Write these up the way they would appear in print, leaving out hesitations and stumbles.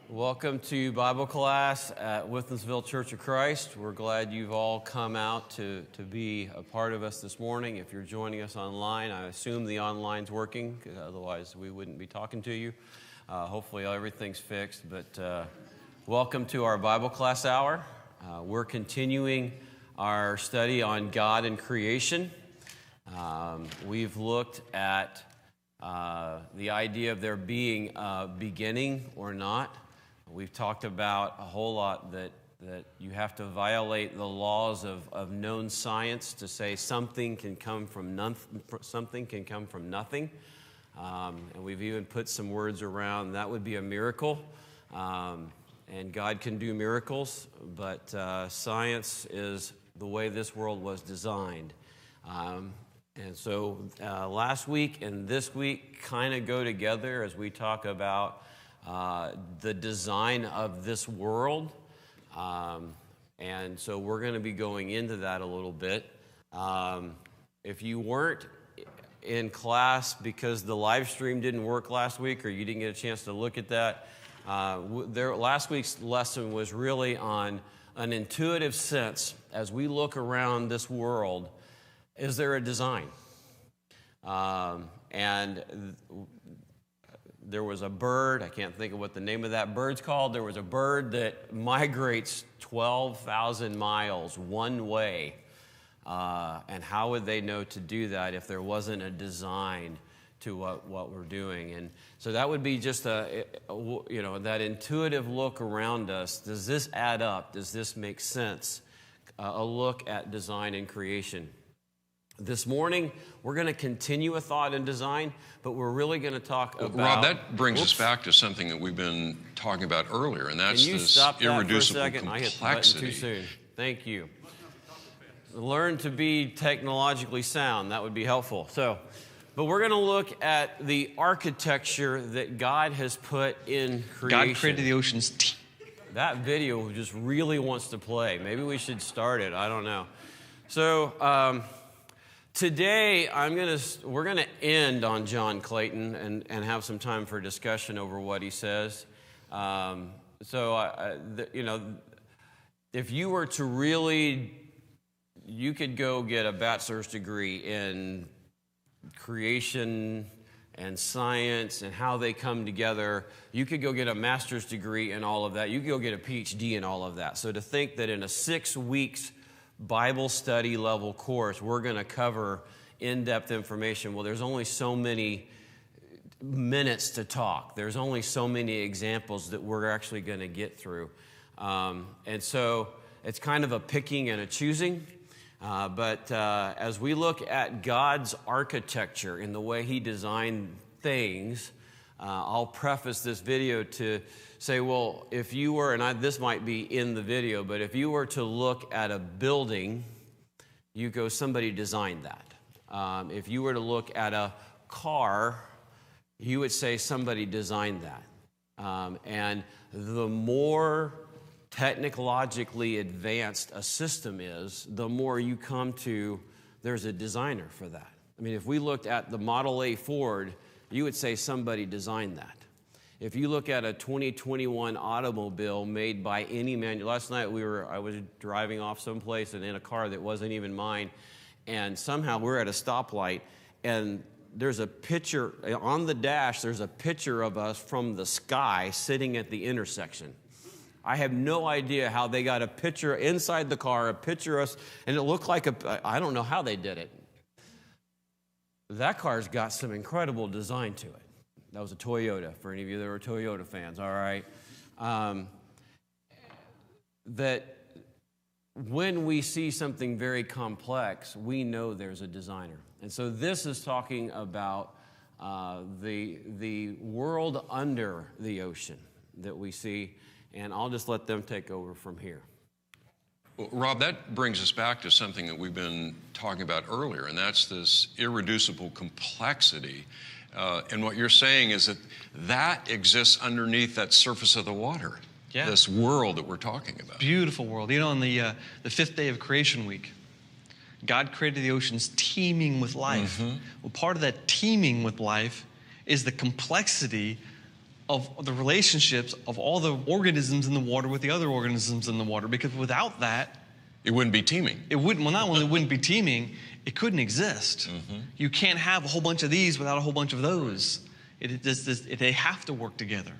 Welcome to Bible class at Withensville Church of Christ. We're glad you've all come out to be a part of us this morning. If you're joining us online, I assume the online's working, because otherwise we wouldn't be talking to you. Hopefully everything's fixed, but welcome to our Bible class hour. We're continuing our study on God and creation. We've looked at the idea of there being a beginning or not. We've talked about a whole lot that you have to violate the laws of known science to say something can come from nothing. And we've even put some words around that would be a miracle. And God can do miracles, but science is the way this world was designed. And so last week and this week kind of go together as we talk about the design of this world. And so we're going to be going into that a little bit. If you weren't in class because the live stream didn't work last week or you didn't get a chance to look at that, last week's lesson was really on an intuitive sense as we look around this world. Is there a design? And there was a bird, I can't think of what the name of that bird's called. There was a bird that migrates 12,000 miles one way. And how would they know to do that if there wasn't a design to what we're doing? And so that would be just that intuitive look around us. Does this add up? Does this make sense? A look at design and creation. This morning, we're going to continue a thought in design, but we're really going to talk about... Rob, that brings us back to something that we've been talking about earlier, and that's this irreducible complexity. I hit the button too soon. Thank you. Learn to be technologically sound. That would be helpful. But we're going to look at the architecture that God has put in creation. God created the oceans. That video just really wants to play. Maybe we should start it. I don't know. So... today, we're going to end on John Clayton and have some time for discussion over what he says. If you were to really, you could go get a bachelor's degree in creation and science and how they come together. You could go get a master's degree in all of that. You could go get a PhD in all of that. So to think that in a 6 weeks Bible study level course, we're going to cover in-depth information. Well, there's only so many minutes to talk. There's only so many examples that we're actually going to get through. And so it's kind of a picking and a choosing. But as we look at God's architecture in the way He designed things, I'll preface this video to say, well, if you were, and this might be in the video, but if you were to look at a building, you go, somebody designed that. If you were to look at a car, you would say somebody designed that. And the more technologically advanced a system is, the more you come to, there's a designer for that. I mean, if we looked at the Model A Ford, you would say somebody designed that. If you look at a 2021 automobile made by any last night I was driving off someplace and in a car that wasn't even mine, and somehow we're at a stoplight, and there's a picture on the dash. There's a picture of us from the sky sitting at the intersection. I have no idea how they got a picture inside the car, a picture of us, and it looked like I don't know how they did it. That car's got some incredible design to it. That was a Toyota, for any of you that were Toyota fans, all right? That when we see something very complex, we know there's a designer. And so this is talking about the world under the ocean that we see, and I'll just let them take over from here. Well, Rob, that brings us back to something that we've been talking about earlier, and that's this irreducible complexity. And what you're saying is that exists underneath that surface of the water, this world that we're talking about. Beautiful world. You know, on the 5th day of creation week, God created the oceans teeming with life. Mm-hmm. Well, part of that teeming with life is the complexity of the relationships of all the organisms in the water with the other organisms in the water, because without that, It wouldn't be teeming. it wouldn't, well, not only wouldn't be teeming, it couldn't exist. You can't have a whole bunch of these without a whole bunch of those. They have to work together.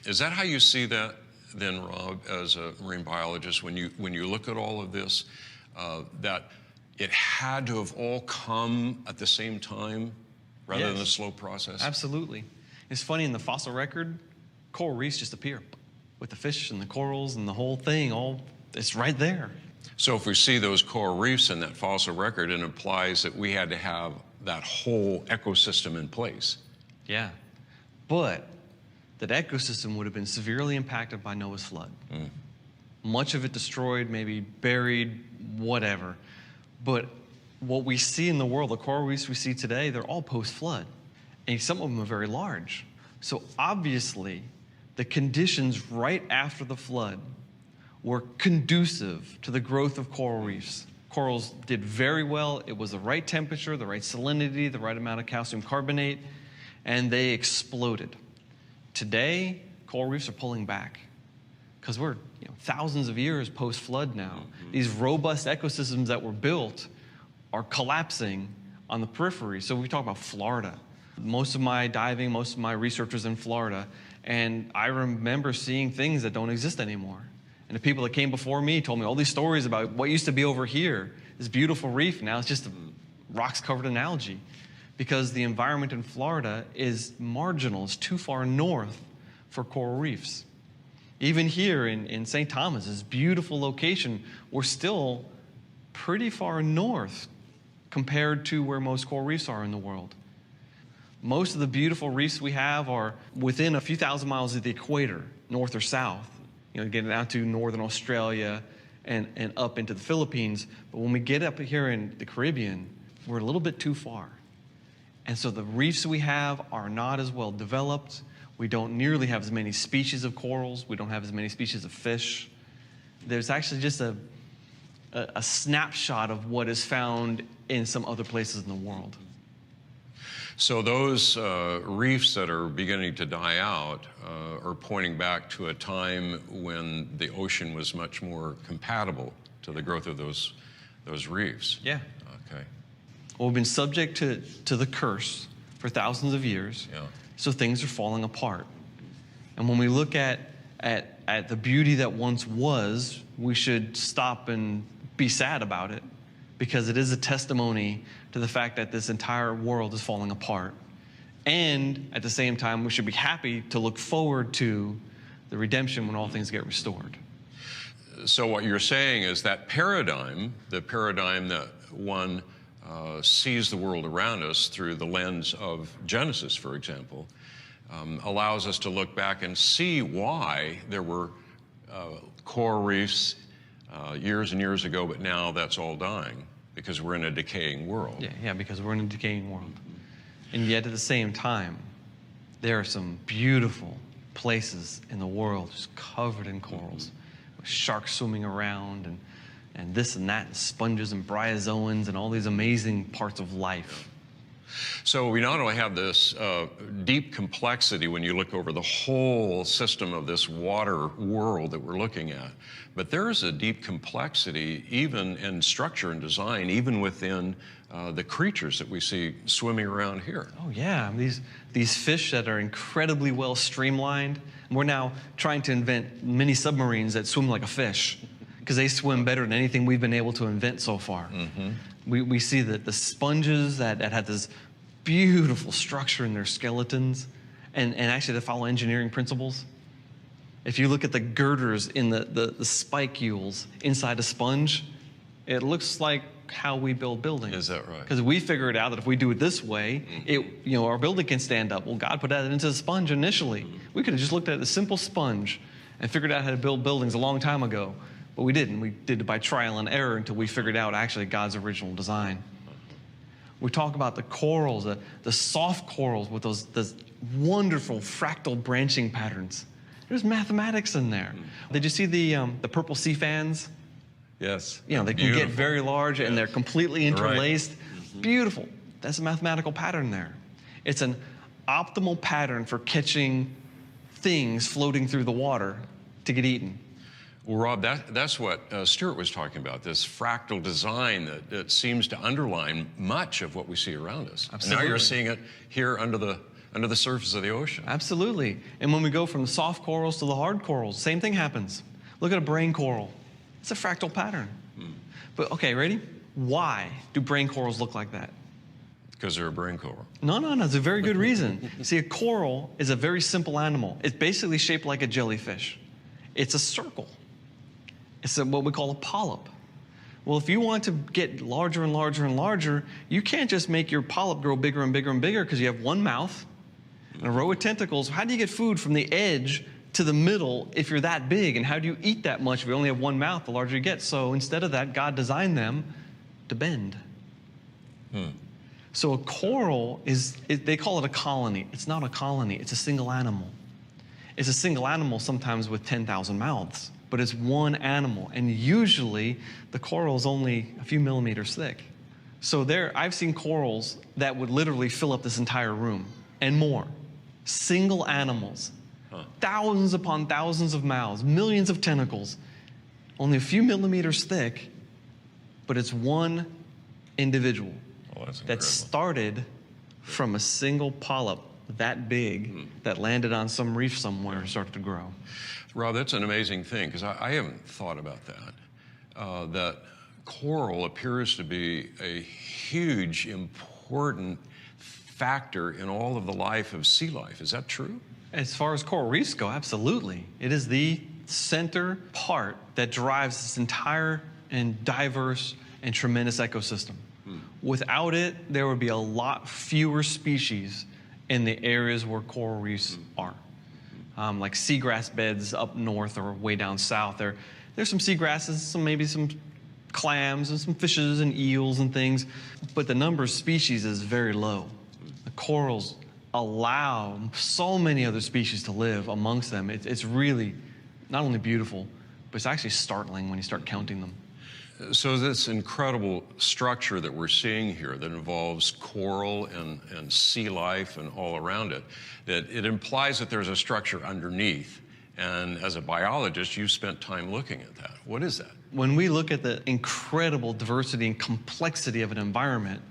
Is that how you see that then, Rob, as a marine biologist, when you look at all of this, that it had to have all come at the same time rather than a Yes. slow process? Absolutely. It's funny, in the fossil record, coral reefs just appear with the fish and the corals and the whole thing, it's right there. So if we see those coral reefs in that fossil record, it implies that we had to have that whole ecosystem in place. Yeah. But that ecosystem would have been severely impacted by Noah's flood. Much of it destroyed, maybe buried, whatever. But what we see in the world, the coral reefs we see today, they're all post-flood. And some of them are very large. So obviously, the conditions right after the flood were conducive to the growth of coral reefs. Corals did very well. It was the right temperature, the right salinity, the right amount of calcium carbonate, and they exploded. Today, coral reefs are pulling back because we're thousands of years post-flood now. These robust ecosystems that were built are collapsing on the periphery. So we talk about Florida. Most of my diving, most of my research was in Florida, and I remember seeing things that don't exist anymore. And the people that came before me told me all these stories about what used to be over here, this beautiful reef. Now it's just rocks covered in algae, because the environment in Florida is marginal. It's too far north for coral reefs. Even here in St. Thomas, this beautiful location, we're still pretty far north compared to where most coral reefs are in the world. Most of the beautiful reefs we have are within a few thousand miles of the equator, north or south. Getting out to northern Australia and up into the Philippines. But when we get up here in the Caribbean, we're a little bit too far. And so the reefs we have are not as well developed. We don't nearly have as many species of corals. We don't have as many species of fish. There's actually just a snapshot of what is found in some other places in the world. So those reefs that are beginning to die out are pointing back to a time when the ocean was much more compatible to the growth of those reefs. Yeah. Okay. Well, we've been subject to the curse for thousands of years, Yeah. so things are falling apart. And when we look at the beauty that once was, we should stop and be sad about it, because it is a testimony to the fact that this entire world is falling apart. And at the same time, we should be happy to look forward to the redemption when all things get restored. So what you're saying is that paradigm, the paradigm that one sees the world around us through the lens of Genesis, for example, allows us to look back and see why there were coral reefs years and years ago, but now that's all dying because we're in a decaying world. Yeah, because we're in a decaying world. And yet at the same time, there are some beautiful places in the world just covered in corals, with sharks swimming around and this and that, and sponges and bryozoans and all these amazing parts of life. So we not only have this deep complexity when you look over the whole system of this water world that we're looking at, but there is a deep complexity even in structure and design, even within the creatures that we see swimming around here. Oh yeah, these fish that are incredibly well streamlined. We're now trying to invent mini submarines that swim like a fish, because they swim better than anything we've been able to invent so far. We see that the sponges that have this beautiful structure in their skeletons, and actually they follow engineering principles. If you look at the girders in the spicules inside a sponge, it looks like how we build buildings. Is that right? Because we figured out that if we do it this way, our building can stand up. Well, God put that into the sponge initially. We could have just looked at a simple sponge and figured out how to build buildings a long time ago. But we didn't. We did it by trial and error until we figured out actually God's original design. We talk about the corals, the soft corals with those wonderful fractal branching patterns. There's mathematics in there. Did you see the purple sea fans? Yes. They can get very large and they're completely interlaced. Beautiful. That's a mathematical pattern there. It's an optimal pattern for catching things floating through the water to get eaten. Well, Rob, that's what Stuart was talking about, this fractal design that seems to underline much of what we see around us. Absolutely. And now you're seeing it here under the surface of the ocean. Absolutely. And when we go from the soft corals to the hard corals, same thing happens. Look at a brain coral. It's a fractal pattern. But okay, ready? Why do brain corals look like that? Because they're a brain coral. No, it's a very good reason. See, a coral is a very simple animal. It's basically shaped like a jellyfish. It's a circle. It's what we call a polyp. Well, if you want to get larger and larger and larger, you can't just make your polyp grow bigger and bigger and bigger because you have one mouth and a row of tentacles. How do you get food from the edge to the middle if you're that big? And how do you eat that much if you only have one mouth, the larger you get? So instead of that, God designed them to bend. So a coral they call it a colony. It's not a colony, it's a single animal. It's a single animal sometimes with 10,000 mouths, but it's one animal. And usually the coral is only a few millimeters thick. So I've seen corals that would literally fill up this entire room and more. Single animals, thousands upon thousands of mouths, millions of tentacles, only a few millimeters thick, but it's one individual that started from a single polyp that big that landed on some reef somewhere and started to grow. Rob, that's an amazing thing, because I haven't thought about that. That coral appears to be a huge, important factor in all of the life of sea life. Is that true? As far as coral reefs go, absolutely. It is the center part that drives this entire and diverse and tremendous ecosystem. Without it, there would be a lot fewer species in the areas where coral reefs are. Like seagrass beds up north or way down south. There's some seagrasses, maybe some clams and some fishes and eels and things, but the number of species is very low. The corals allow so many other species to live amongst them. It's really not only beautiful, but it's actually startling when you start counting them. So this incredible structure that we're seeing here that involves coral and sea life and all around it, that it implies that there's a structure underneath. And as a biologist, you've spent time looking at that. What is that? When we look at the incredible diversity and complexity of an environment,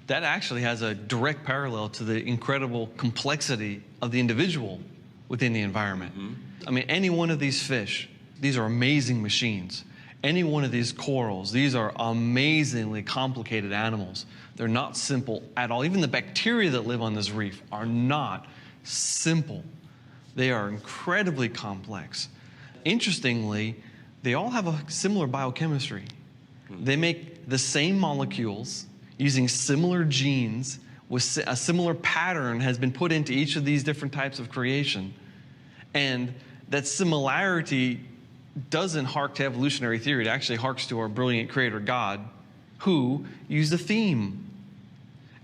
that actually has a direct parallel to the incredible complexity of the individual within the environment. I mean, any one of these fish, these are amazing machines. Any one of these corals, these are amazingly complicated animals. They're not simple at all. Even the bacteria that live on this reef are not simple. They are incredibly complex. Interestingly, they all have a similar biochemistry. They make the same molecules using similar genes, with a similar pattern has been put into each of these different types of creation. And that similarity doesn't hark to evolutionary theory. It actually harks to our brilliant creator God, who used a theme.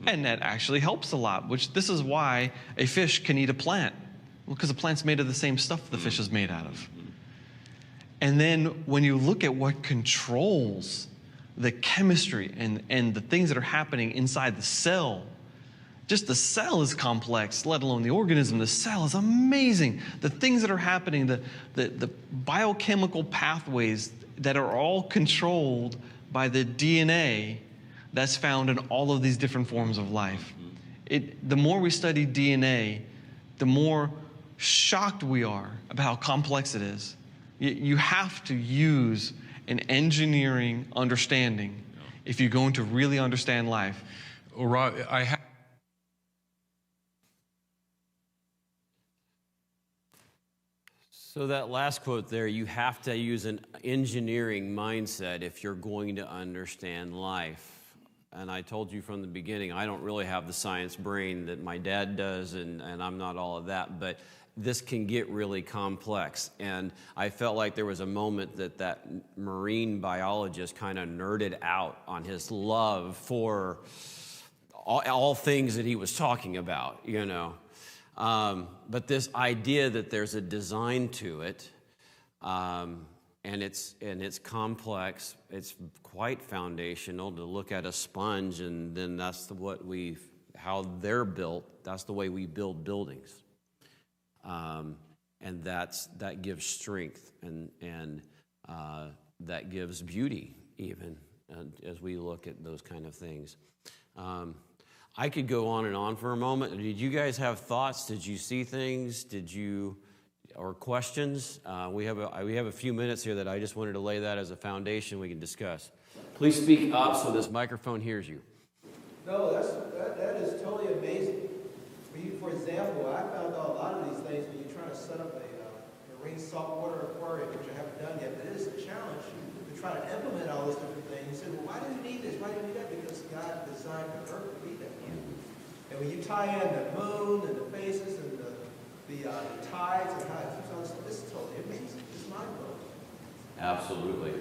And that actually helps a lot, which this is why a fish can eat a plant. Well, because the plant's made of the same stuff the fish is made out of. And then when you look at what controls the chemistry and the things that are happening inside the cell, just the cell is complex, let alone the organism. The cell is amazing. The things that are happening, the biochemical pathways that are all controlled by the DNA that's found in all of these different forms of life. The more we study DNA, the more shocked we are about how complex it is. You have to use an engineering understanding if you're going to really understand life. Well, Rob, So that last quote there, you have to use an engineering mindset if you're going to understand life. And I told you from the beginning, I don't really have the science brain that my dad does, and I'm not all of that, but this can get really complex. And I felt like there was a moment that marine biologist kind of nerded out on his love for all things that he was talking about, you know. But this idea that there's a design to it, and it's complex, it's quite foundational to look at a sponge, and then that's how they're built. That's the way we build buildings. And and that gives strength, and that gives beauty even as we look at those kind of things. I could go on and on for a moment. Did you guys have thoughts? Did you see things? Or questions? We have a few minutes here that I just wanted to lay that as a foundation we can discuss. Please speak up so this microphone hears you. No, that is totally amazing. For example, I found out a lot of these things when you're trying to set up a marine saltwater aquarium, which I haven't done yet, but it is a challenge to try to implement all these different things. You say, well, why do you need this? Why do you need that? Because God designed the earth to be that way. And when you tie in the moon and the phases and the tides and how it keeps on, this is totally amazing. It's mind-blowing. Absolutely.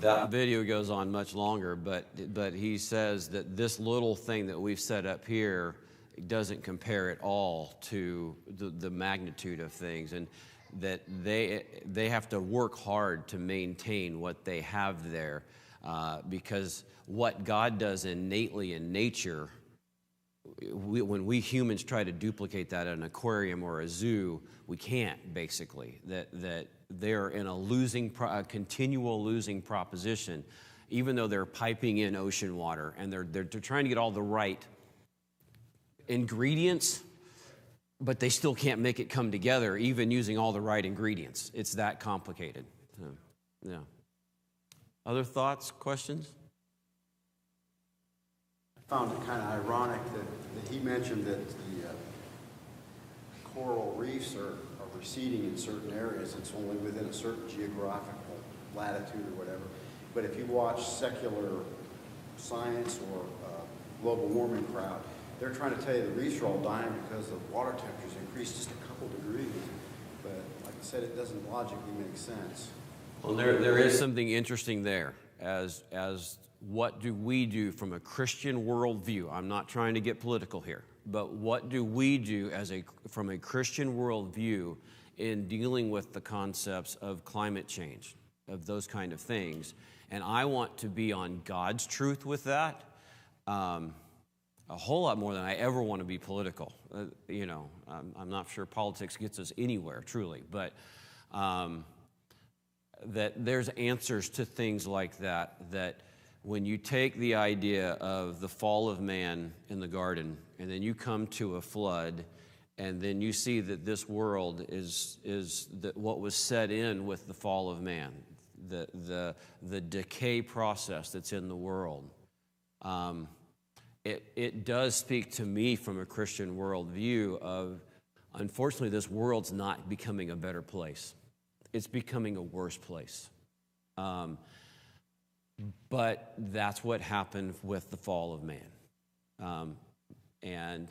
That video goes on much longer, but he says that this little thing that we've set up here doesn't compare at all to the magnitude of things, and that they have to work hard to maintain what they have there, because what God does innately in nature, when we humans try to duplicate that in an aquarium or a zoo, we can't, basically. That they're in a continual losing proposition, even though they're piping in ocean water, and they're trying to get all the right ingredients, but they still can't make it come together, even using all the right ingredients. It's that complicated. So, yeah. Other thoughts, questions? I found it kind of ironic that he mentioned that the coral reefs are receding in certain areas. It's only within a certain geographical latitude or whatever. But if you watch secular science or global warming crowd, they're trying to tell you the reefs are all dying because the water temperatures increased just a couple degrees. But like I said, it doesn't logically make sense. Well, there is something interesting there as what do we do from a Christian worldview? I'm not trying to get political here, but what do we do from a Christian worldview in dealing with the concepts of climate change, of those kind of things? And I want to be on God's truth with that. A whole lot more than I ever want to be political. I'm not sure politics gets us anywhere, truly, but that there's answers to things like that when you take the idea of the fall of man in the garden, and then you come to a flood, and then you see that this world is what was set in with the fall of man, the decay process that's in the world. It does speak to me from a Christian worldview of, unfortunately, this world's not becoming a better place. It's becoming a worse place. But that's what happened with the fall of man. And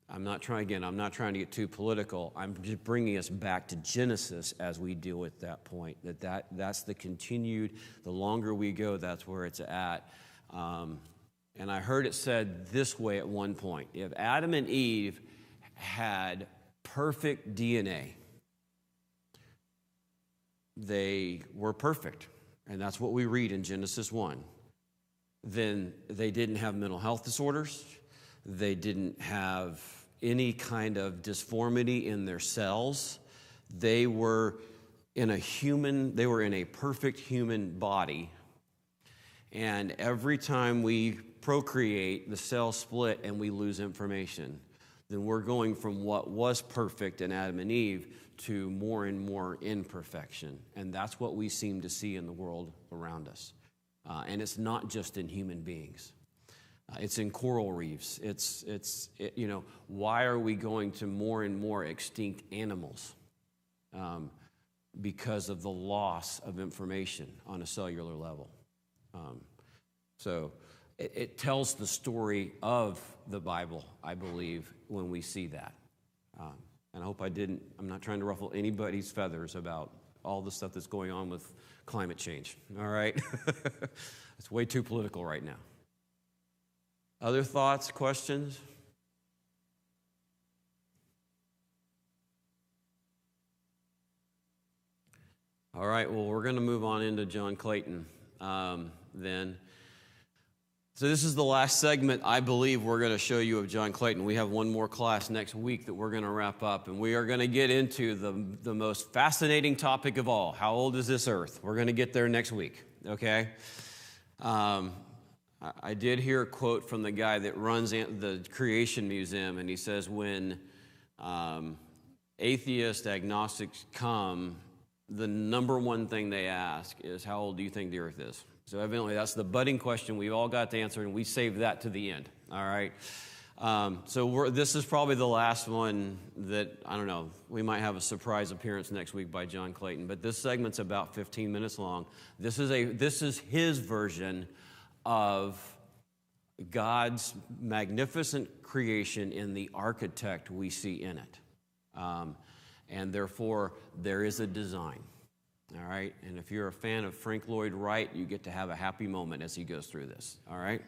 I'm not trying to get too political. I'm just bringing us back to Genesis as we deal with that point. That's the longer we go, that's where it's at. And I heard it said this way at one point: if Adam and Eve had perfect DNA, they were perfect, and that's what we read in Genesis 1. Then they didn't have mental health disorders. They didn't have any kind of disformity in their cells. They were in a perfect human body. And every time we procreate, the cells split and we lose information. Then we're going from what was perfect in Adam and Eve to more and more imperfection. And that's what we seem to see in the world around us. And it's not just in human beings. It's in coral reefs. Why are we going to more and more extinct animals? Because of the loss of information on a cellular level. So it tells the story of the Bible, I believe, when we see that. And I hope I'm not trying to ruffle anybody's feathers about all the stuff that's going on with climate change, all right? It's way too political right now. Other thoughts, questions? All right, well, we're going to move on into John Clayton then. So this is the last segment, I believe, we're going to show you of John Clayton. We have one more class next week that we're going to wrap up, and we are going to get into the most fascinating topic of all. How old is this earth? We're going to get there next week, okay? I did hear a quote from the guy that runs the Creation Museum, and he says when atheists, agnostics come, the number one thing they ask is, how old do you think the earth is? So evidently that's the budding question we've all got to answer, and we saved that to the end, all right? This is probably the last one that, I don't know, we might have a surprise appearance next week by John Clayton, but this segment's about 15 minutes long. This is his version of God's magnificent creation in the architect we see in it. And therefore, there is a design. All right? And if you're a fan of Frank Lloyd Wright, you get to have a happy moment as he goes through this. All right?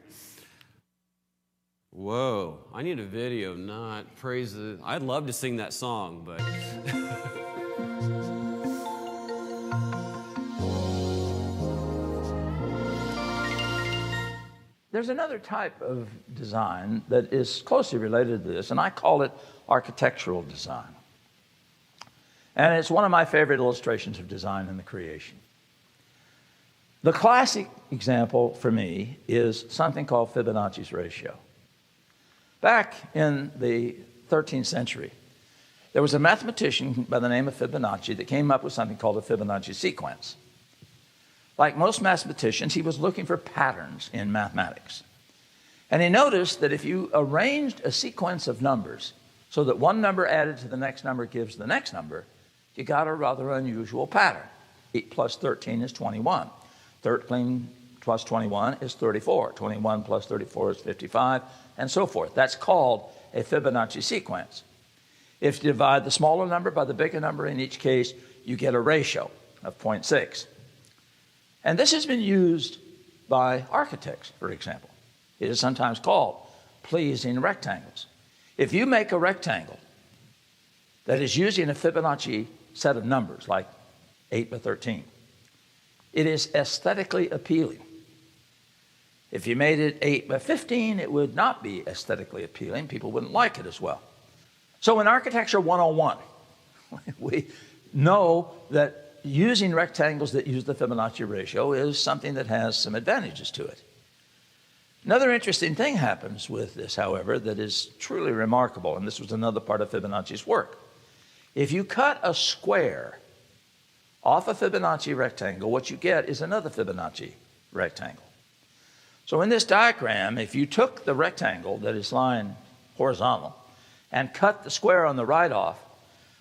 Whoa. I need a video, not praise the... I'd love to sing that song, but... There's another type of design that is closely related to this, and I call it architectural design. And it's one of my favorite illustrations of design in the creation. The classic example for me is something called Fibonacci's ratio. Back in the 13th century, there was a mathematician by the name of Fibonacci that came up with something called a Fibonacci sequence. Like most mathematicians, he was looking for patterns in mathematics. And he noticed that if you arranged a sequence of numbers so that one number added to the next number gives the next number, you got a rather unusual pattern. 8 plus 13 is 21. 13 plus 21 is 34. 21 plus 34 is 55, and so forth. That's called a Fibonacci sequence. If you divide the smaller number by the bigger number in each case, you get a ratio of 0.6. And this has been used by architects, for example. It is sometimes called pleasing rectangles. If you make a rectangle that is using a Fibonacci set of numbers, like 8 by 13, it is aesthetically appealing. If you made it 8 by 15, it would not be aesthetically appealing. People wouldn't like it as well. So in Architecture 101, we know that using rectangles that use the Fibonacci ratio is something that has some advantages to it. Another interesting thing happens with this, however, that is truly remarkable, and this was another part of Fibonacci's work. If you cut a square off a Fibonacci rectangle, what you get is another Fibonacci rectangle. So in this diagram, if you took the rectangle that is lying horizontal and cut the square on the right off,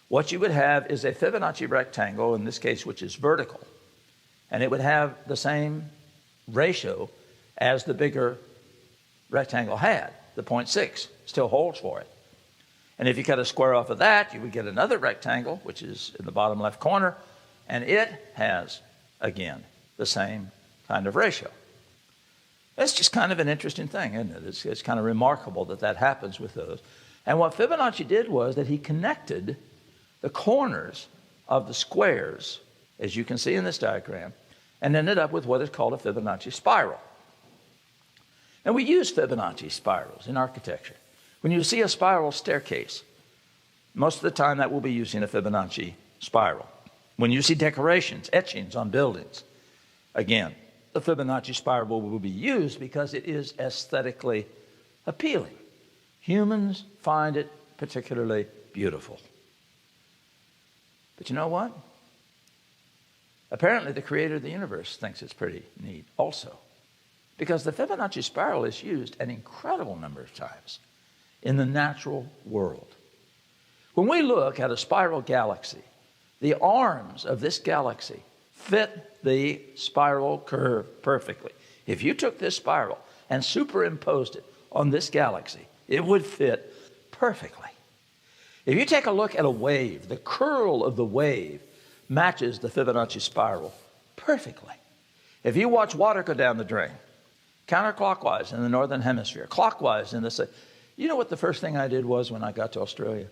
what you would have is a Fibonacci rectangle, in this case, which is vertical. And it would have the same ratio as the bigger rectangle had. The 0.6 still holds for it. And if you cut a square off of that, you would get another rectangle, which is in the bottom left corner, and it has, again, the same kind of ratio. That's just kind of an interesting thing, isn't it? It's kind of remarkable that that happens with those. And what Fibonacci did was that he connected the corners of the squares, as you can see in this diagram, and ended up with what is called a Fibonacci spiral. And we use Fibonacci spirals in architecture. When you see a spiral staircase, most of the time that will be using a Fibonacci spiral. When you see decorations, etchings on buildings, again, the Fibonacci spiral will be used because it is aesthetically appealing. Humans find it particularly beautiful. But you know what? Apparently the creator of the universe thinks it's pretty neat also, because the Fibonacci spiral is used an incredible number of times in the natural world. When we look at a spiral galaxy, the arms of this galaxy fit the spiral curve perfectly. If you took this spiral and superimposed it on this galaxy, it would fit perfectly. If you take a look at a wave, the curl of the wave matches the Fibonacci spiral perfectly. If you watch water go down the drain, counterclockwise in the northern hemisphere, clockwise in the south, you know what the first thing I did was when I got to Australia?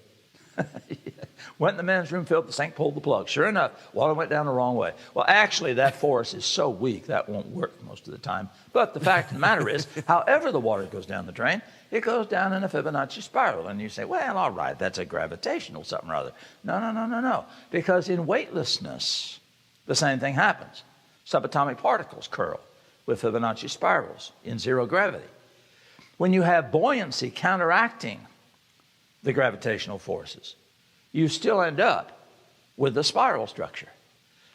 Went in the men's room, filled the sink, pulled the plug. Sure enough, water went down the wrong way. Well, actually, that force is so weak that won't work most of the time. But the fact of the matter is, however the water goes down the drain, it goes down in a Fibonacci spiral. And you say, well, all right, that's a gravitational something or other. No. Because in weightlessness, the same thing happens. Subatomic particles curl with Fibonacci spirals in zero gravity. When you have buoyancy counteracting the gravitational forces, you still end up with the spiral structure.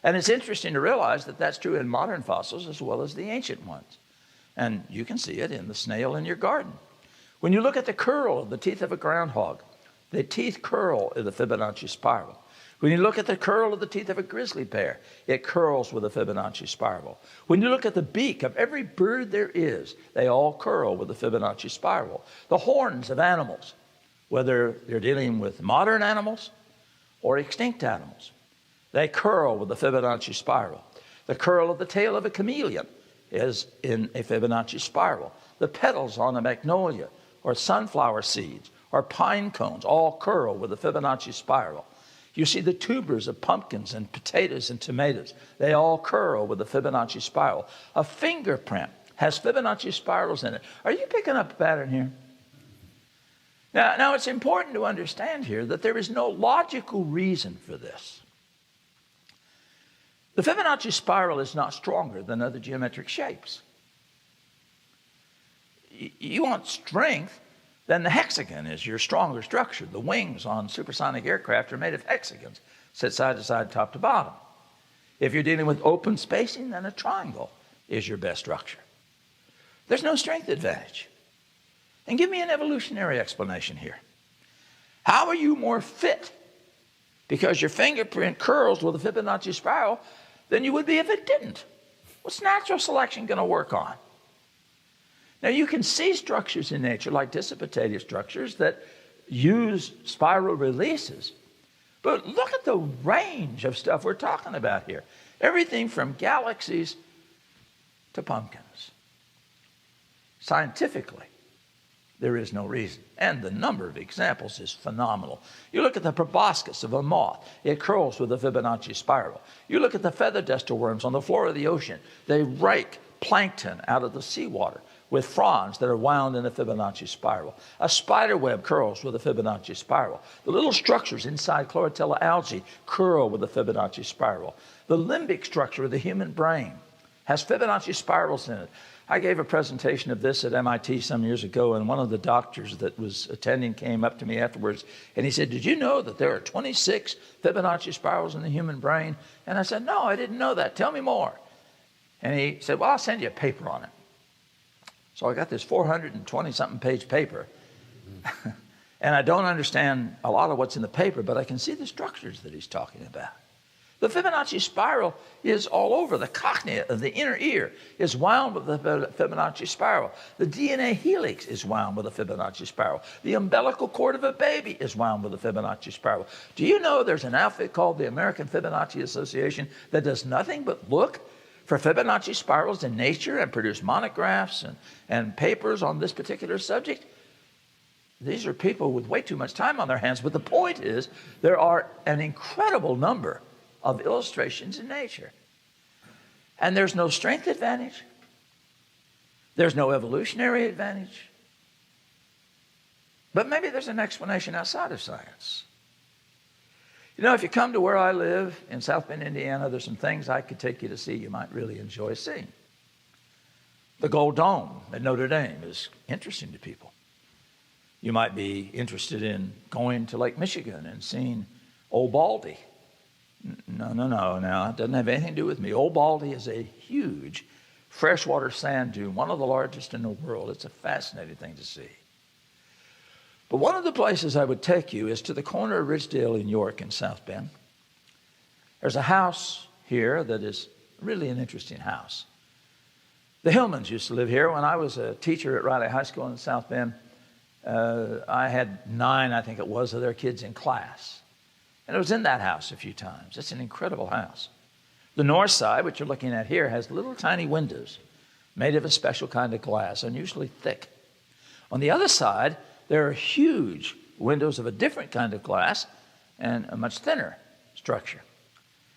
And it's interesting to realize that that's true in modern fossils as well as the ancient ones. And you can see it in the snail in your garden. When you look at the curl of the teeth of a groundhog, the teeth curl in the Fibonacci spiral. When you look at the curl of the teeth of a grizzly bear, it curls with a Fibonacci spiral. When you look at the beak of every bird there is, they all curl with a Fibonacci spiral. The horns of animals, whether you're dealing with modern animals or extinct animals, they curl with a Fibonacci spiral. The curl of the tail of a chameleon is in a Fibonacci spiral. The petals on a magnolia or sunflower seeds or pine cones all curl with a Fibonacci spiral. You see the tubers of pumpkins and potatoes and tomatoes. They all curl with a Fibonacci spiral. A fingerprint has Fibonacci spirals in it. Are you picking up a pattern here? Now it's important to understand here that there is no logical reason for this. The Fibonacci spiral is not stronger than other geometric shapes. You want strength, then the hexagon is your stronger structure. The wings on supersonic aircraft are made of hexagons, set side to side, top to bottom. If you're dealing with open spacing, then a triangle is your best structure. There's no strength advantage. And give me an evolutionary explanation here. How are you more fit because your fingerprint curls with a Fibonacci spiral than you would be if it didn't? What's natural selection going to work on? Now, you can see structures in nature, like dissipative structures, that use spiral releases. But look at the range of stuff we're talking about here. Everything from galaxies to pumpkins. Scientifically, there is no reason. And the number of examples is phenomenal. You look at the proboscis of a moth. It curls with a Fibonacci spiral. You look at the feather duster worms on the floor of the ocean. They rake plankton out of the seawater with fronds that are wound in a Fibonacci spiral. A spider web curls with a Fibonacci spiral. The little structures inside Chlorotella algae curl with a Fibonacci spiral. The limbic structure of the human brain has Fibonacci spirals in it. I gave a presentation of this at MIT some years ago, and one of the doctors that was attending came up to me afterwards, and he said, "Did you know that there are 26 Fibonacci spirals in the human brain?" And I said, "No, I didn't know that. Tell me more." And he said, "Well, I'll send you a paper on it." So I got this 420-something page paper, and I don't understand a lot of what's in the paper, but I can see the structures that he's talking about. The Fibonacci spiral is all over. The cochlea of the inner ear is wound with the Fibonacci spiral. The DNA helix is wound with a Fibonacci spiral. The umbilical cord of a baby is wound with a Fibonacci spiral. Do you know there's an outfit called the American Fibonacci Association that does nothing but look for Fibonacci spirals in nature and produce monographs and papers on this particular subject? These are people with way too much time on their hands, but the point is there are an incredible number of illustrations in nature. And there's no strength advantage. There's no evolutionary advantage. But maybe there's an explanation outside of science. You know, if you come to where I live in South Bend, Indiana, there's some things I could take you to see you might really enjoy seeing. The Gold Dome at Notre Dame is interesting to people. You might be interested in going to Lake Michigan and seeing Old Baldy. No. It doesn't have anything to do with me. Old Baldy is a huge freshwater sand dune, one of the largest in the world. It's a fascinating thing to see. But one of the places I would take you is to the corner of Ridgedale in York in South Bend. There's a house here that is really an interesting house. The Hillmans used to live here. When I was a teacher at Riley High School in South Bend, I had 9, I think it was, of their kids in class. And it was in that house a few times. It's an incredible house. The north side, which you're looking at here, has little tiny windows made of a special kind of glass, unusually thick. On the other side, there are huge windows of a different kind of glass and a much thinner structure.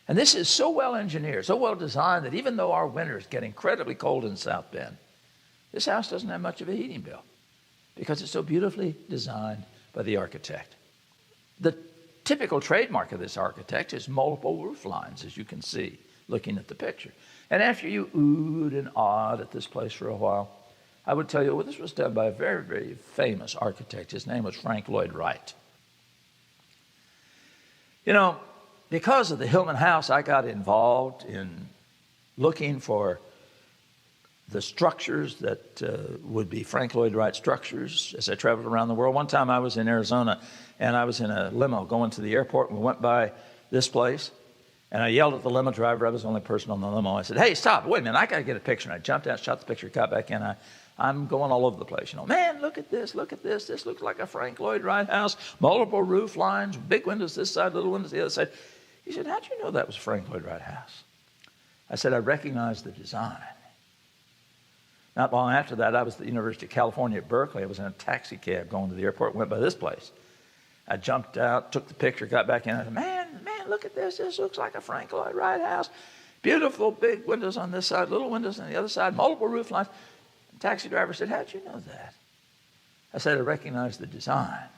And this is so well engineered, so well designed that even though our winters get incredibly cold in South Bend, this house doesn't have much of a heating bill because it's so beautifully designed by the architect. The typical trademark of this architect is multiple roof lines, as you can see looking at the picture. And after you oohed and awed at this place for a while, I would tell you, well, this was done by a very, very famous architect. His name was Frank Lloyd Wright. You know, because of the Hillman House, I got involved in looking for the structures that would be Frank Lloyd Wright structures as I traveled around the world. One time I was in Arizona, and I was in a limo going to the airport, and we went by this place, and I yelled at the limo driver. I was the only person on the limo. I said, "Hey, stop, wait a minute, I got to get a picture." And I jumped out, shot the picture, got back in. I'm going all over the place. You know, man, look at this, look at this. This looks like a Frank Lloyd Wright house, multiple roof lines, big windows this side, little windows the other side. He said, "How'd you know that was a Frank Lloyd Wright house?" I said, "I recognized the design." Not long after that, I was at the University of California at Berkeley. I was in a taxi cab going to the airport, went by this place. I jumped out, took the picture, got back in. I said, man, look at this. This looks like a Frank Lloyd Wright house. Beautiful big windows on this side, little windows on the other side, multiple roof lines. The taxi driver said, "How'd you know that?" I said, "I recognized the design."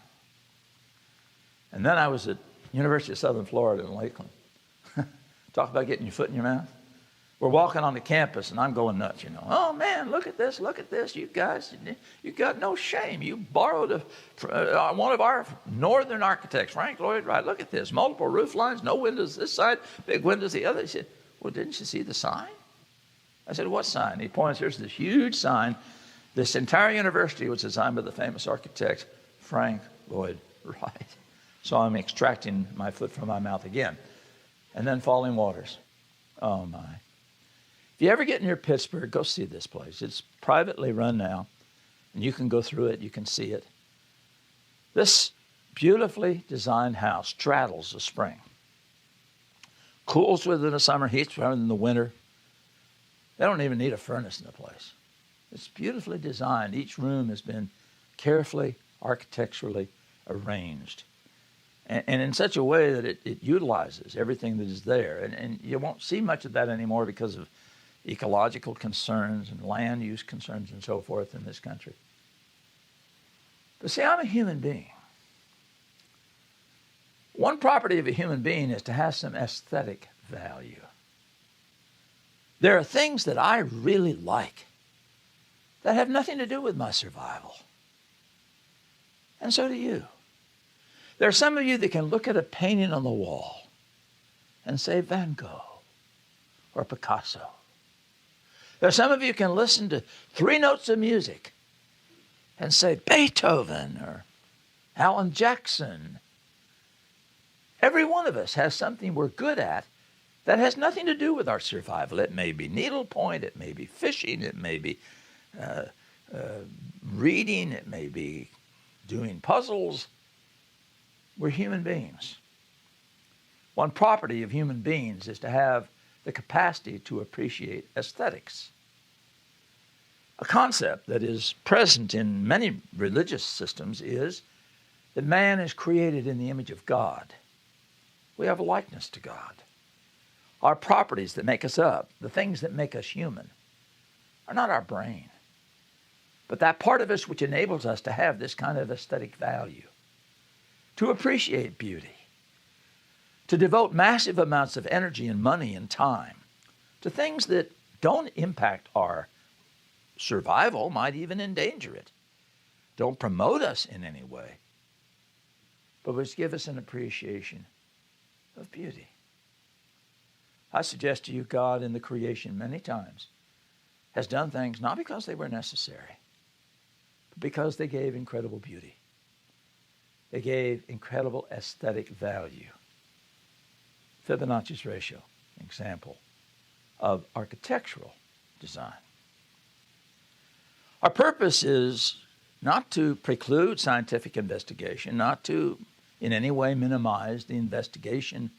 And then I was at University of Southern Florida in Lakeland. Talk about getting your foot in your mouth. We're walking on the campus, and I'm going nuts, you know. "Oh, man, look at this, you guys. You got no shame. You borrowed one of our northern architects, Frank Lloyd Wright. Look at this, multiple roof lines, no windows this side, big windows the other." He said, "Well, didn't you see the sign?" I said, "What sign?" He points, "Here's this huge sign. This entire university was designed by the famous architect, Frank Lloyd Wright." So I'm extracting my foot from my mouth again. And then Falling Waters. Oh, my. If you ever get near Pittsburgh, go see this place. It's privately run now, and you can go through it. You can see it. This beautifully designed house straddles the spring. Cools within the summer, heats in the winter. They don't even need a furnace in the place. It's beautifully designed. Each room has been carefully, architecturally arranged. And in such a way that it utilizes everything that is there. And you won't see much of that anymore because of ecological concerns and land use concerns and so forth in this country. But see, I'm a human being. One property of a human being is to have some aesthetic value. There are things that I really like that have nothing to do with my survival. And so do you. There are some of you that can look at a painting on the wall and say Van Gogh or Picasso. There are some of you who can listen to 3 notes of music and say Beethoven or Alan Jackson. Every one of us has something we're good at that has nothing to do with our survival. It may be needlepoint, it may be fishing, it may be reading, it may be doing puzzles. We're human beings. One property of human beings is to have the capacity to appreciate aesthetics. A concept that is present in many religious systems is that man is created in the image of God. We have a likeness to God. Our properties that make us up, the things that make us human, are not our brain, but that part of us which enables us to have this kind of aesthetic value, to appreciate beauty, to devote massive amounts of energy and money and time to things that don't impact our survival, might even endanger it, don't promote us in any way, but which give us an appreciation of beauty. I suggest to you, God in the creation many times has done things not because they were necessary, but because they gave incredible beauty. They gave incredible aesthetic value. Fibonacci's ratio, example of architectural design. Our purpose is not to preclude scientific investigation, not to in any way minimize the investigation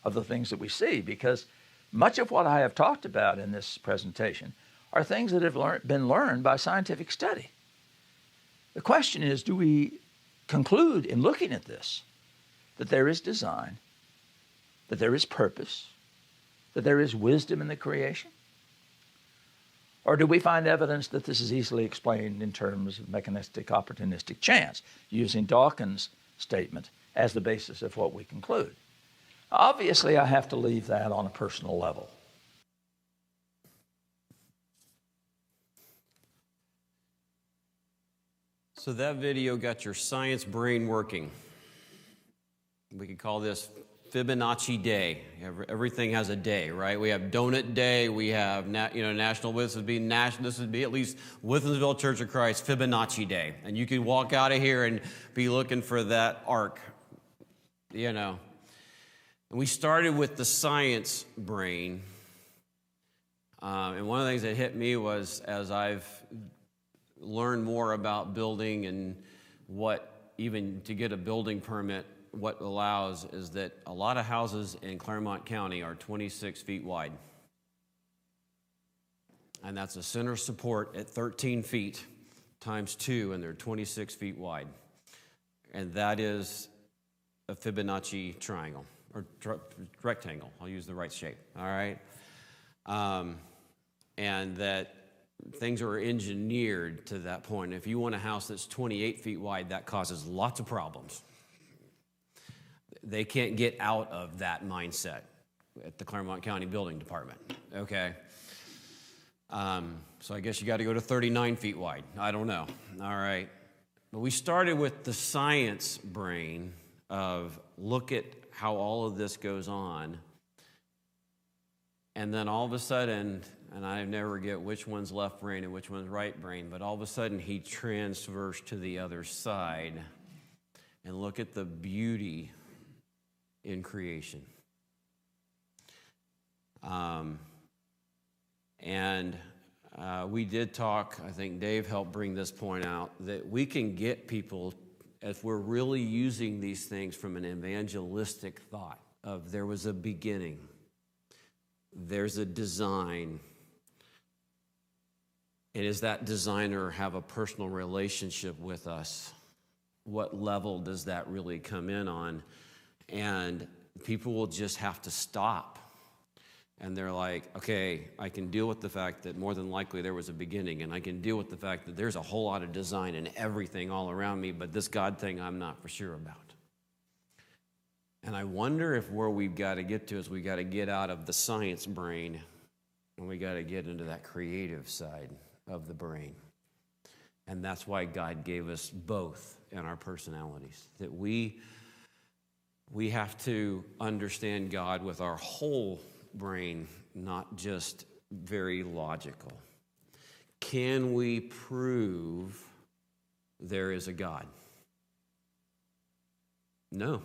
of the things that we see, because much of what I have talked about in this presentation are things that have been learned by scientific study. The question is, do we conclude in looking at this that there is design, that there is purpose, that there is wisdom in the creation? Or do we find evidence that this is easily explained in terms of mechanistic, opportunistic chance, using Dawkins' statement as the basis of what we conclude? Obviously, I have to leave that on a personal level. So that video got your science brain working. We could call this Fibonacci Day. Everything has a day, right? We have Donut Day. We have National. This would be at least Withensville Church of Christ Fibonacci Day, and you could walk out of here and be looking for that arc. And we started with the science brain, and one of the things that hit me was as I've learned more about building and what even to get a building permit. What allows is that a lot of houses in Claremont County are 26 feet wide. And that's a center support at 13 feet times 2, and they're 26 feet wide. And that is a Fibonacci triangle, or rectangle. I'll use the right shape, all right? And that things are engineered to that point. If you want a house that's 28 feet wide, that causes lots of problems. They can't get out of that mindset at the Claremont County Building Department, okay? So I guess you got to go to 39 feet wide. I don't know, all right? But we started with the science brain of look at how all of this goes on, and then all of a sudden, and I never get which one's left brain and which one's right brain, but all of a sudden he transfers to the other side and look at the beauty in creation. We did talk, I think Dave helped bring this point out, that we can get people, if we're really using these things from an evangelistic thought of there was a beginning, there's a design, and does that designer have a personal relationship with us? What level does that really come in on? And people will just have to stop. And they're like, okay, I can deal with the fact that more than likely there was a beginning, and I can deal with the fact that there's a whole lot of design and everything all around me, but this God thing I'm not for sure about. And I wonder if where we've got to get to is we got to get out of the science brain, and we got to get into that creative side of the brain. And that's why God gave us both in our personalities, that we have to understand God with our whole brain, not just very logical. Can we prove there is a God? No.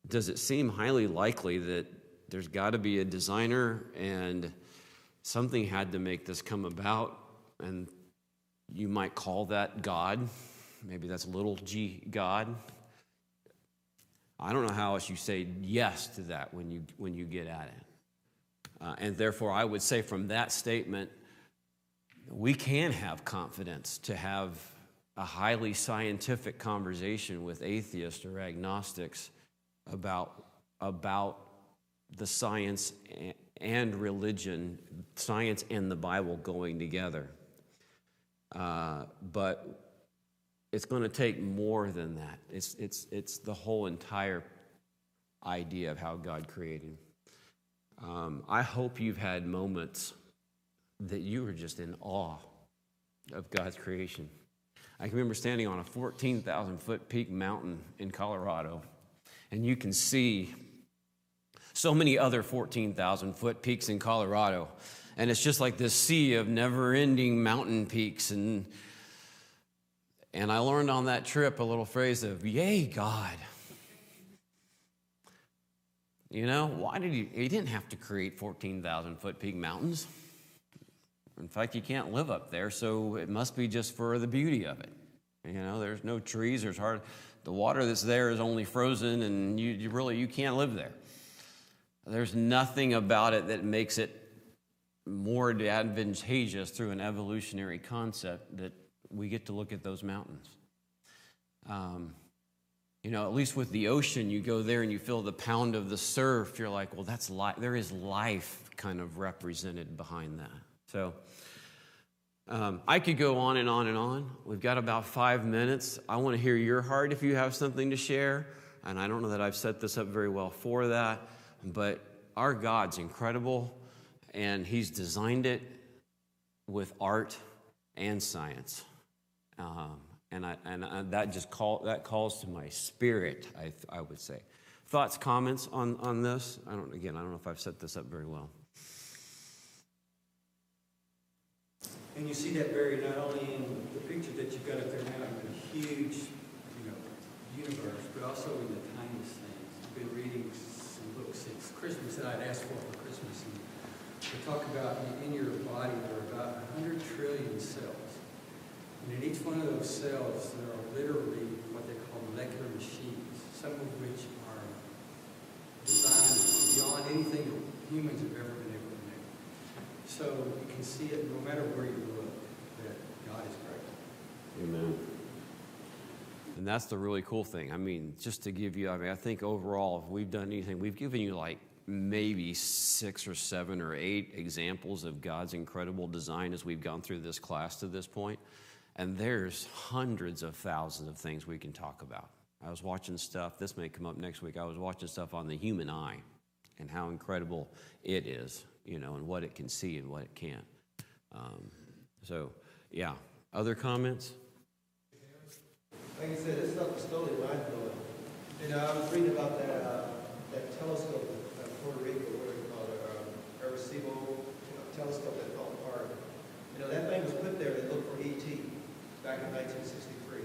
Does it seem highly likely that there's got to be a designer and something had to make this come about, and you might call that God? Maybe that's little g God. I don't know how else you say yes to that when you get at it. And therefore, I would say from that statement, we can have confidence to have a highly scientific conversation with atheists or agnostics about the science and religion, science and the Bible going together. But it's going to take more than that. It's the whole entire idea of how God created. I hope you've had moments that you were just in awe of God's creation. I can remember standing on a 14,000-foot peak mountain in Colorado, and you can see so many other 14,000-foot peaks in Colorado, and it's just like this sea of never-ending mountain peaks. And I learned on that trip a little phrase of, yay, God. You know, why did he didn't have to create 14,000-foot peak mountains. In fact, you can't live up there, so it must be just for the beauty of it. You know, there's no trees, the water that's there is only frozen, and you can't live there. There's nothing about it that makes it more advantageous through an evolutionary concept that we get to look at those mountains. At least with the ocean, you go there and you feel the pound of the surf. You're like, well, that's life. There is life kind of represented behind that. So I could go on and on and on. We've got about 5 minutes. I want to hear your heart if you have something to share. And I don't know that I've set this up very well for that, but our God's incredible, and he's designed it with art and science. That calls to my spirit, I would say. Thoughts, comments on this? I don't know if I've set this up very well. And you see that buried not only in the picture that you've got up there now, in the huge, universe, but also in the tiniest things. I've been reading some books since Christmas that I'd asked for Christmas, and they talk about in your body there are about 100 trillion cells. And in each one of those cells, there are literally what they call molecular machines, some of which are designed beyond anything that humans have ever been able to make. So you can see it no matter where you look, that God is great. Amen. And that's the really cool thing. I mean, just to give you, I think overall, if we've done anything, we've given you like maybe 6 or 7 or 8 examples of God's incredible design as we've gone through this class to this point. And there's hundreds of thousands of things we can talk about. I was watching stuff, this may come up next week, I was watching stuff on the human eye and how incredible it is, and what it can see and what it can't. Yeah. Other comments? Like I said, this stuff is totally mind-blowing. I was reading about that telescope in Puerto Rico, what do you call it, Arecibo telescope that fell apart. That thing was put there to look for ET back in 1963.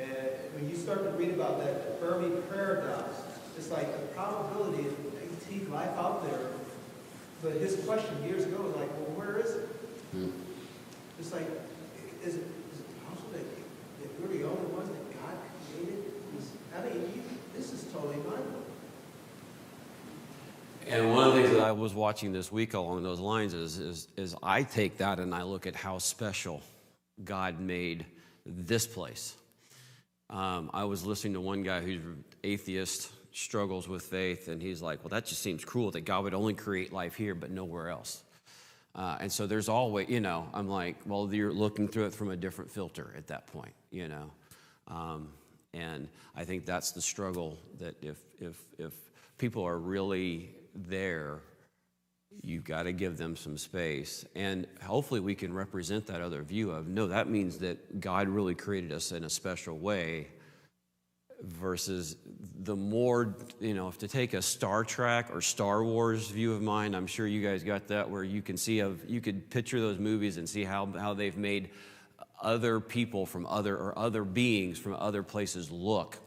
And when you start to read about that, the Fermi paradox, it's like the probability of ET life out there. But his question years ago was like, well, where is it? It's like, is it possible that we're the only ones that God created? This is totally mind-blowing. And one of the things that I was watching this week along those lines is I take that and I look at how special God made this place. I was listening to one guy who's atheist, struggles with faith, and he's like, well, that just seems cruel that God would only create life here but nowhere else. And so there's always, I'm like, well, you're looking through it from a different filter at that point, and I think that's the struggle, that if people are really there, you've got to give them some space. And hopefully we can represent that other view of, no, that means that God really created us in a special way, versus the more, if to take a Star Trek or Star Wars view of mine, I'm sure you guys got that, where you can see you could picture those movies and see how they've made other people from other beings from other places look.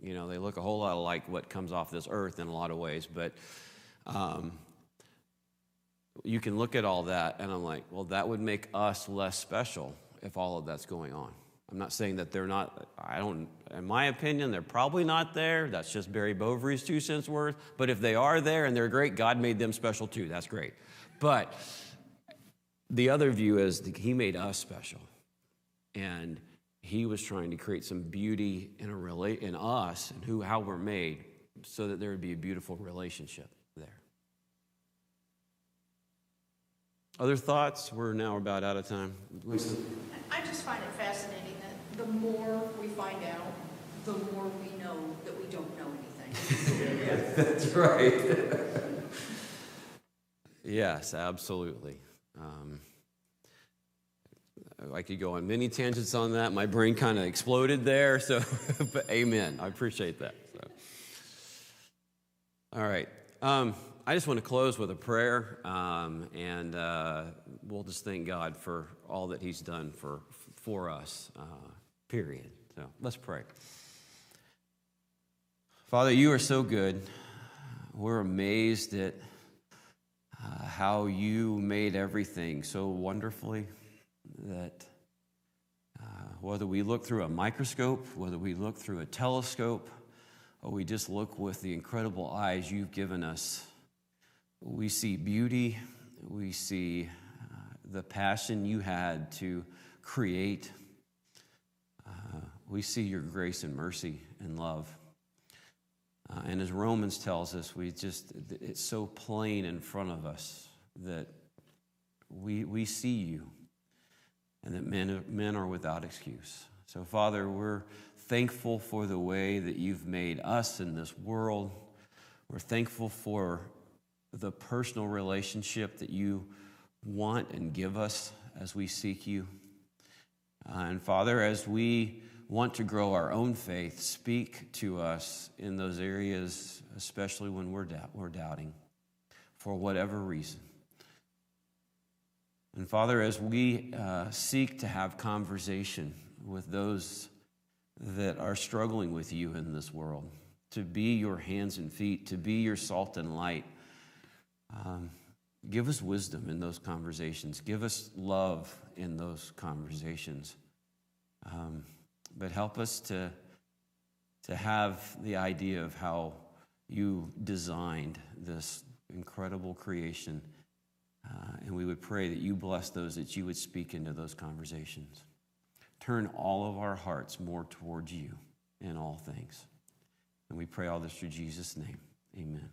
They look a whole lot like what comes off this earth in a lot of ways, but you can look at all that and I'm like, well, that would make us less special if all of that's going on. I'm not saying that they're not, in my opinion, they're probably not there. That's just Barry Bovary's 2 cents worth. But if they are there and they're great, God made them special too. That's great. But the other view is that he made us special. And he was trying to create some beauty in us and how we're made, so that there would be a beautiful relationship there. Other thoughts? We're now about out of time. Lisa? I just find it fascinating that the more we find out, the more we know that we don't know anything. That's right. Yes, absolutely. I could go on many tangents on that. My brain kind of exploded there, so but amen. I appreciate that. So. All right. I just want to close with a prayer, and we'll just thank God for all that he's done for us, period. So let's pray. Father, you are so good. We're amazed at how you made everything so wonderfully, that whether we look through a microscope, whether we look through a telescope, or we just look with the incredible eyes you've given us, we see beauty, we see the passion you had to create. we see your grace and mercy and love. And as Romans tells us, it's so plain in front of us that we see you and that men are without excuse. So, Father, we're thankful for the way that you've made us in this world. We're thankful for the personal relationship that you want and give us as we seek you. And Father, as we want to grow our own faith, speak to us in those areas, especially when we're doubting, for whatever reason. And Father, as we seek to have conversation with those that are struggling with you in this world, to be your hands and feet, to be your salt and light, give us wisdom in those conversations. Give us love in those conversations. But help us to have the idea of how you designed this incredible creation. And we would pray that you bless those, that you would speak into those conversations. Turn all of our hearts more towards you in all things. And we pray all this through Jesus' name. Amen.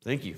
Thank you.